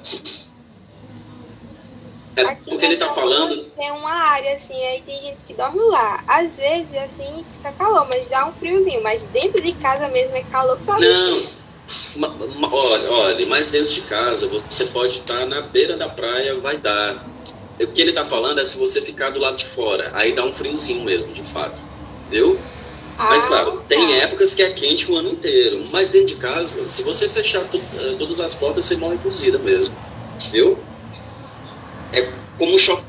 Aqui Porque ele tá falando... tem uma área assim, aí tem gente que dorme lá. Às vezes, assim, fica calor, mas dá um friozinho. Mas dentro de casa mesmo é calor que só Não, olha, mas dentro de casa você pode estar na beira da praia, vai dar. O que ele tá falando é se você ficar do lado de fora, aí dá um friozinho mesmo, de fato, viu? Mas claro, tem épocas que é quente o ano inteiro, mas dentro de casa, se você fechar todas as portas, você morre cozida mesmo, viu? É como um choque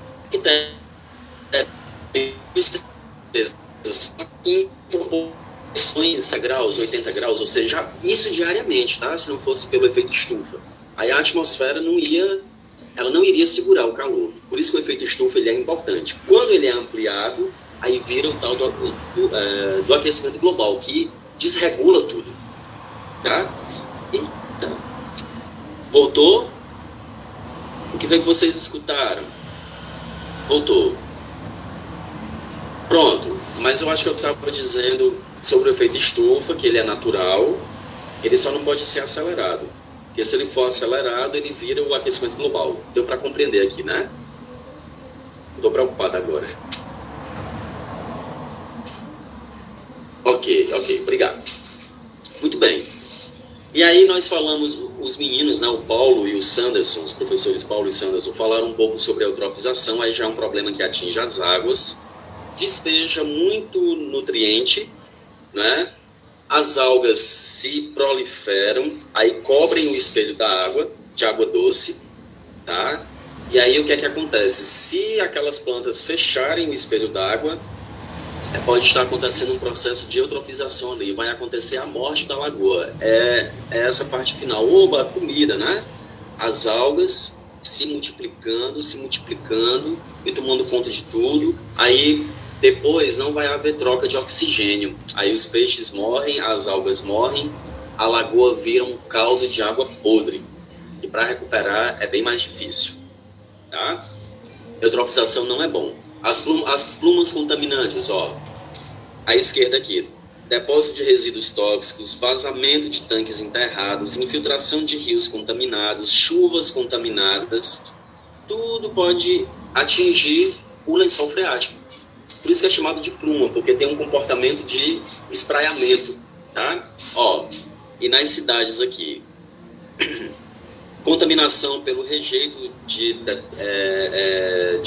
em proporções graus, 80 graus, ou seja, isso diariamente, tá? Se não fosse pelo efeito estufa. Aí a atmosfera não iria segurar o calor. Por isso que o efeito estufa ele é importante. Quando ele é ampliado, aí vira o tal do aquecimento global, que desregula tudo. Tá? Eita. Voltou? O que foi que vocês escutaram? Voltou. Pronto. Mas eu acho que eu estava dizendo sobre o efeito estufa, que ele é natural, ele só não pode ser acelerado. Porque se ele for acelerado, ele vira o aquecimento global. Deu para compreender aqui, né? Estou preocupado agora. Ok, obrigado. Muito bem. E aí nós falamos, os meninos, né, o Paulo e o Sanderson, os professores Paulo e Sanderson, falaram um pouco sobre a eutrofização, aí já é um problema que atinge as águas, despeja muito nutriente, né? As algas se proliferam, aí cobrem o espelho da água, de água doce, tá? E aí o que é que acontece? Se aquelas plantas fecharem o espelho d'água, pode estar acontecendo um processo de eutrofização ali, vai acontecer a morte da lagoa. É essa parte final. Oba, comida, né? As algas se multiplicando e tomando conta de tudo. Aí depois não vai haver troca de oxigênio. Aí os peixes morrem, as algas morrem, a lagoa vira um caldo de água podre. E para recuperar é bem mais difícil. Tá? Eutrofização não é bom. As plumas contaminantes, ó, à esquerda aqui, depósito de resíduos tóxicos, vazamento de tanques enterrados, infiltração de rios contaminados, chuvas contaminadas, tudo pode atingir o lençol freático. Por isso que é chamado de pluma, porque tem um comportamento de espraiamento, tá? Ó, e nas cidades aqui, contaminação pelo rejeito de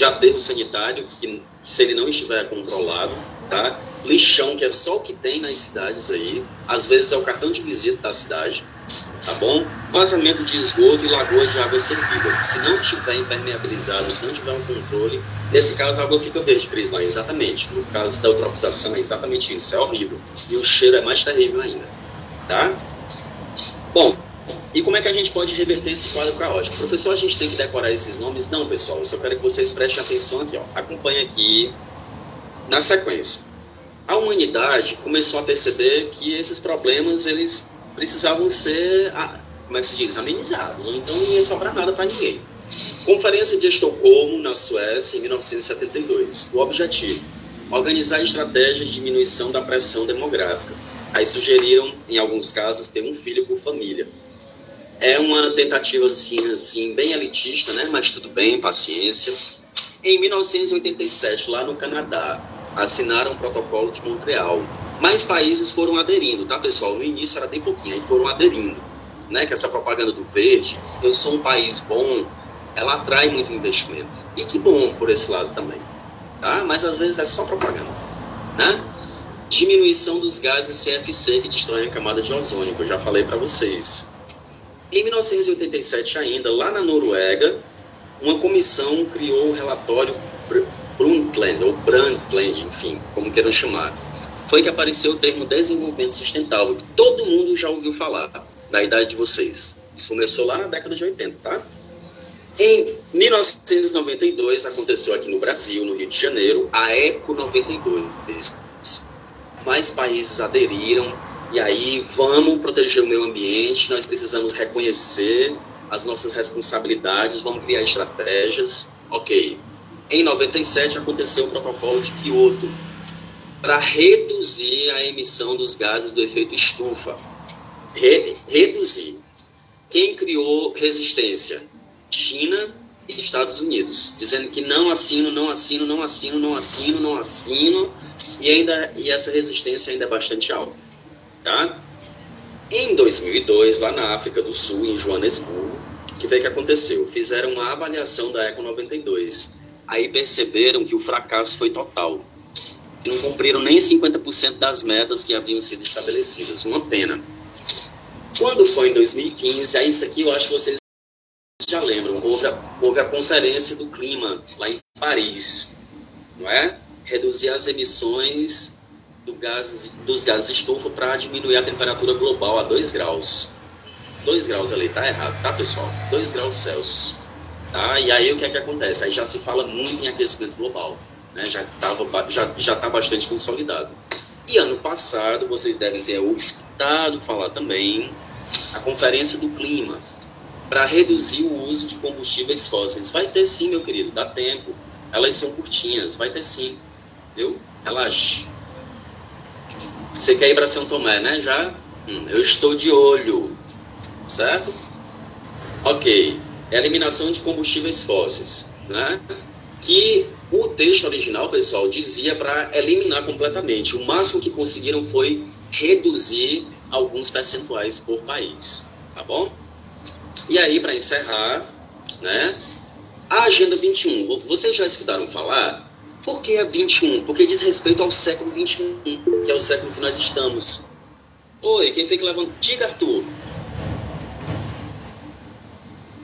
aterro sanitário, que se ele não estiver controlado, tá? Lixão, que é só o que tem nas cidades aí, às vezes é o cartão de visita da cidade, tá bom? Vazamento de esgoto e lagoas de água servida. Se não tiver impermeabilizado, se não tiver um controle, nesse caso a água fica verde, Cris, lá, exatamente. No caso da eutrofização é exatamente isso, é horrível. E o cheiro é mais terrível ainda, tá? Bom, e como é que a gente pode reverter esse quadro caótico? Professor, a gente tem que decorar esses nomes? Não, pessoal, eu só quero que vocês prestem atenção aqui, ó. Acompanhe aqui na sequência. A humanidade começou a perceber que esses problemas, eles precisavam ser, como é que se diz, amenizados, ou então não ia sobrar nada para ninguém. Conferência de Estocolmo, na Suécia, em 1972. O objetivo, organizar estratégias de diminuição da pressão demográfica. Aí sugeriram, em alguns casos, ter um filho por família. É uma tentativa, assim, bem elitista, né? Mas tudo bem, paciência. Em 1987, lá no Canadá, assinaram o Protocolo de Montreal. Mais países foram aderindo, tá, pessoal? No início era bem pouquinho, aí foram aderindo. Né? Que essa propaganda do verde, eu sou um país bom, ela atrai muito investimento. E que bom por esse lado também, tá? Mas às vezes é só propaganda, né? Diminuição dos gases CFC que destroem a camada de ozônio, que eu já falei para vocês. Em 1987 ainda, lá na Noruega, uma comissão criou o relatório Brundtland, ou Brundtland, enfim, como queiram chamar. Foi que apareceu o termo desenvolvimento sustentável, que todo mundo já ouviu falar, da idade de vocês. Isso começou lá na década de 80, tá? Em 1992, aconteceu aqui no Brasil, no Rio de Janeiro, a ECO 92. Mais países aderiram, e aí vamos proteger o meio ambiente, nós precisamos reconhecer as nossas responsabilidades, vamos criar estratégias. Ok. Em 97 aconteceu o protocolo de Kyoto, para reduzir a emissão dos gases do efeito estufa. Reduzir. Quem criou resistência? China e Estados Unidos, dizendo que não assino, e essa resistência ainda é bastante alta, tá? Em 2002, lá na África do Sul, em Joanesburgo, o que foi que aconteceu? Fizeram uma avaliação da ECO 92, aí perceberam que o fracasso foi total, que não cumpriram nem 50% das metas que haviam sido estabelecidas, uma pena. Quando foi em 2015, aí isso aqui eu acho que vocês já lembram, houve a Conferência do Clima, lá em Paris, não é? Reduzir as emissões dos gases estufa para diminuir a temperatura global a 2 graus. 2 graus ali, tá errado, tá, pessoal? 2 graus Celsius. Tá? E aí o que é que acontece? Aí já se fala muito em aquecimento global, né? Já está bastante consolidado. E ano passado, vocês devem ter escutado falar também a Conferência do Clima, para reduzir o uso de combustíveis fósseis. Vai ter sim, meu querido, dá tempo. Elas são curtinhas, vai ter sim. Viu? Relaxe. Você quer ir para São Tomé, né? Já? Eu estou de olho. Certo? Ok. Eliminação de combustíveis fósseis, né? Que o texto original, pessoal, dizia para eliminar completamente. O máximo que conseguiram foi reduzir alguns percentuais por país. Tá bom? E aí, para encerrar, né, a Agenda 21, vocês já escutaram falar? Por que a 21? Porque diz respeito ao século 21, que é o século que nós estamos. Oi, quem foi que levantou? Diga, Arthur.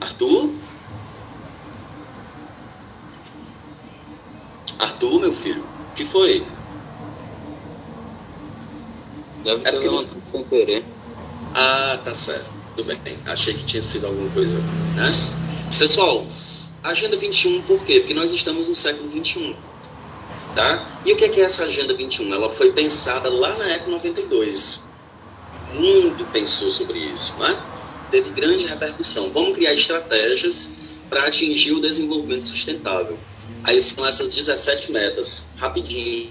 Arthur? Arthur, meu filho, o que foi? Deve ter levantado sem querer. Ah, tá certo. Tudo bem, achei que tinha sido alguma coisa, né? Pessoal, Agenda 21 por quê? Porque nós estamos no século 21, tá? E o que é essa Agenda 21? Ela foi pensada lá na ECO 92. O mundo pensou sobre isso, né? Teve grande repercussão. Vamos criar estratégias para atingir o desenvolvimento sustentável. Aí são essas 17 metas, rapidinho,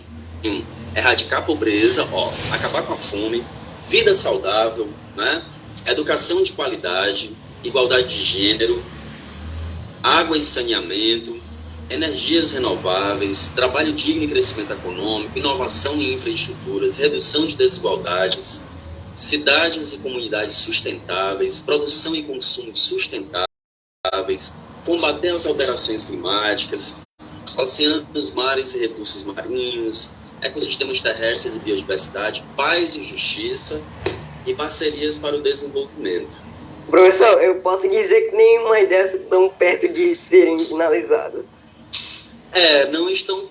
erradicar a pobreza, acabar com a fome, vida saudável, né? Educação de qualidade, igualdade de gênero, água e saneamento, energias renováveis, trabalho digno e crescimento econômico, inovação em infraestruturas, redução de desigualdades, cidades e comunidades sustentáveis, produção e consumo sustentáveis, combater as alterações climáticas, oceanos, mares e recursos marinhos, ecossistemas terrestres e biodiversidade, paz e justiça e parcerias para o desenvolvimento. Professor, eu posso dizer que nenhuma dessas estão perto de serem finalizadas. Não estão,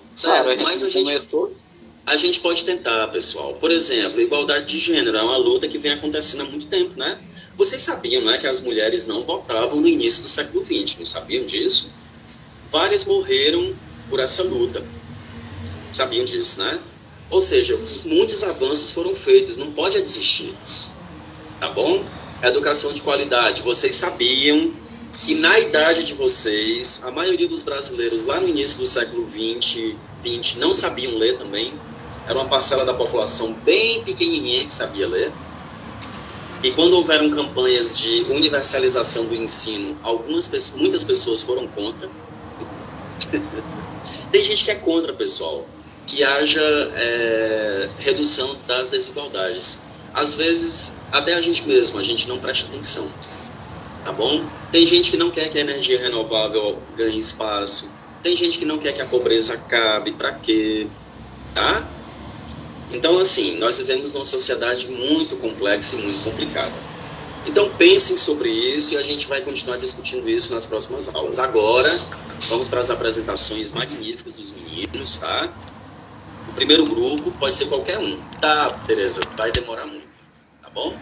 mas a gente pode tentar, pessoal. Por exemplo, igualdade de gênero é uma luta que vem acontecendo há muito tempo, né? Vocês sabiam, né, que as mulheres não votavam no início do século XX, não sabiam disso? Várias morreram por essa luta. Sabiam disso, né? Ou seja, muitos avanços foram feitos, não pode desistir. Tá bom? Educação de qualidade. Vocês sabiam que na idade de vocês, a maioria dos brasileiros lá no início do século XX não sabiam ler também? Era uma parcela da população bem pequenininha que sabia ler. E quando houveram campanhas de universalização do ensino, muitas pessoas foram contra. Tem gente que é contra, pessoal, que haja redução das desigualdades. Às vezes, até a gente mesmo, a gente não presta atenção, tá bom? Tem gente que não quer que a energia renovável ganhe espaço, tem gente que não quer que a pobreza acabe, pra quê, tá? Então, assim, nós vivemos numa sociedade muito complexa e muito complicada. Então, pensem sobre isso e a gente vai continuar discutindo isso nas próximas aulas. Agora, vamos para as apresentações magníficas dos meninos, tá? O primeiro grupo pode ser qualquer um. Tá, Tereza, vai demorar muito, tá bom?